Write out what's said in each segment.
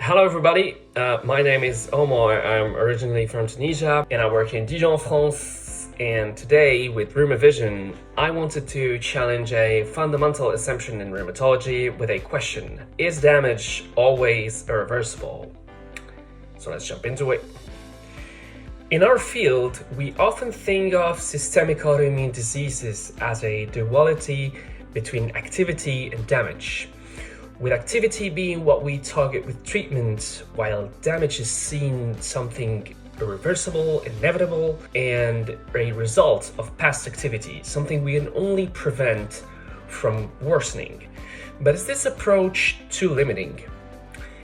Hello everybody, my name is Omar. I'm originally from Tunisia and I work in Dijon, France. And today with RheumaVision, I wanted to challenge a fundamental assumption in rheumatology with a question. Is damage always irreversible? So let's jump into it. In our field, we often think of systemic autoimmune diseases as a duality between activity and damage, with activity being what we target with treatment, while damage is seen something irreversible, inevitable, and a result of past activity, something we can only prevent from worsening. But is this approach too limiting?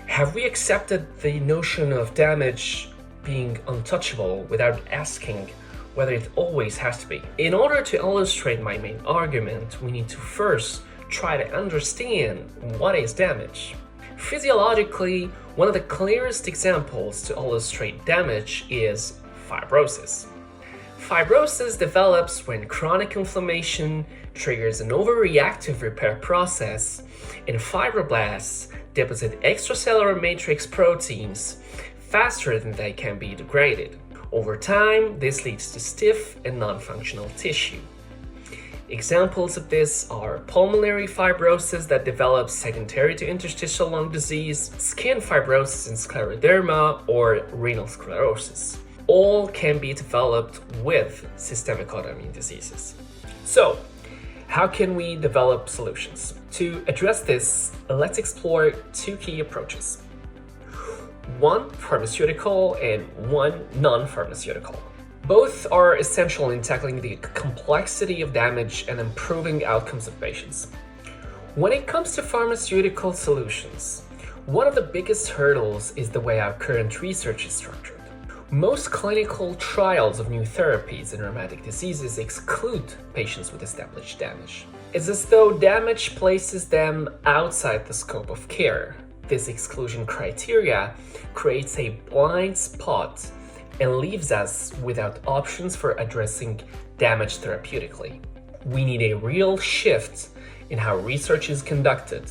Have we accepted the notion of damage being untouchable without asking whether it always has to be? In order to illustrate my main argument, we need to first try to understand what is damage. Physiologically, one of the clearest examples to illustrate damage is fibrosis. Fibrosis develops when chronic inflammation triggers an overreactive repair process, and fibroblasts deposit extracellular matrix proteins faster than they can be degraded. Over time, this leads to stiff and non-functional tissue. Examples of this are pulmonary fibrosis that develops secondary to interstitial lung disease, skin fibrosis and scleroderma, or renal sclerosis. All can be developed with systemic autoimmune diseases. So, how can we develop solutions? To address this, let's explore two key approaches. One pharmaceutical and one non-pharmaceutical. Both are essential in tackling the complexity of damage and improving outcomes of patients. When it comes to pharmaceutical solutions, one of the biggest hurdles is the way our current research is structured. Most clinical trials of new therapies in rheumatic diseases exclude patients with established damage. It's as though damage places them outside the scope of care. This exclusion criteria creates a blind spot and leaves us without options for addressing damage therapeutically. We need a real shift in how research is conducted.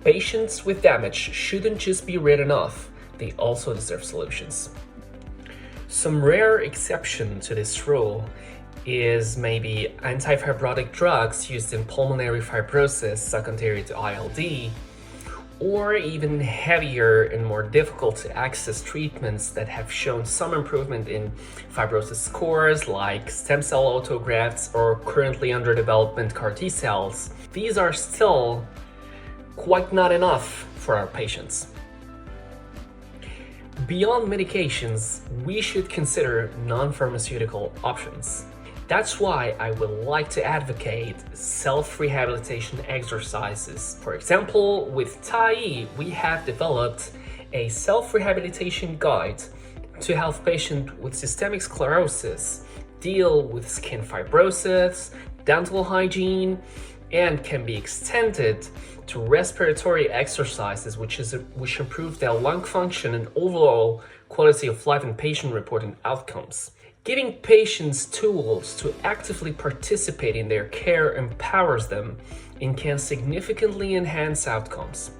Patients with damage shouldn't just be written off, they also deserve solutions. Some rare exception to this rule is maybe antifibrotic drugs used in pulmonary fibrosis secondary to ILD, or even heavier and more difficult to access treatments that have shown some improvement in fibrosis scores like stem cell autografts or currently under development CAR T cells. These are still quite not enough for our patients. Beyond medications, we should consider non-pharmaceutical options. That's why I would like to advocate self-rehabilitation exercises. For example, with Tai, we have developed a self-rehabilitation guide to help patients with systemic sclerosis deal with skin fibrosis, dental hygiene, and can be extended to respiratory exercises which improve their lung function and overall quality of life and patient-reported outcomes. Giving patients tools to actively participate in their care empowers them and can significantly enhance outcomes.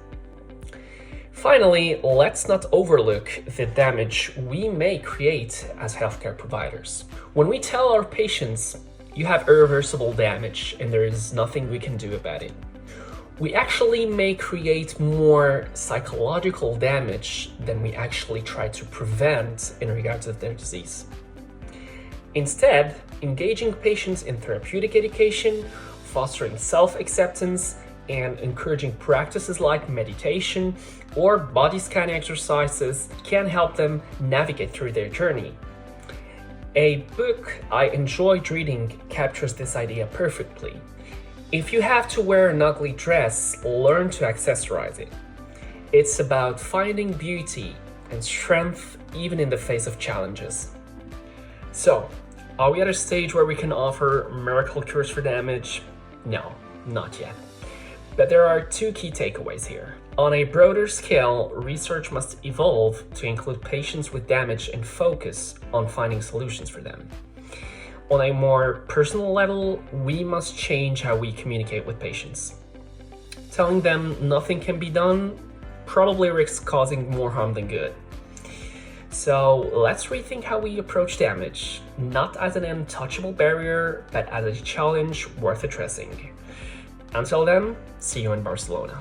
Finally, let's not overlook the damage we may create as healthcare providers. When we tell our patients, you have irreversible damage and there is nothing we can do about it, we actually may create more psychological damage than we actually try to prevent in regards to their disease. Instead, engaging patients in therapeutic education, fostering self-acceptance, and encouraging practices like meditation or body scan exercises can help them navigate through their journey. A book I enjoyed reading captures this idea perfectly. If you have to wear an ugly dress, learn to accessorize it. It's about finding beauty and strength even in the face of challenges. So, are we at a stage where we can offer miracle cures for damage? No, not yet. But there are two key takeaways here. On a broader scale, research must evolve to include patients with damage and focus on finding solutions for them. On a more personal level, we must change how we communicate with patients. Telling them nothing can be done probably risks causing more harm than good. So let's rethink how we approach damage, not as an untouchable barrier, but as a challenge worth addressing. Until then, see you in Barcelona.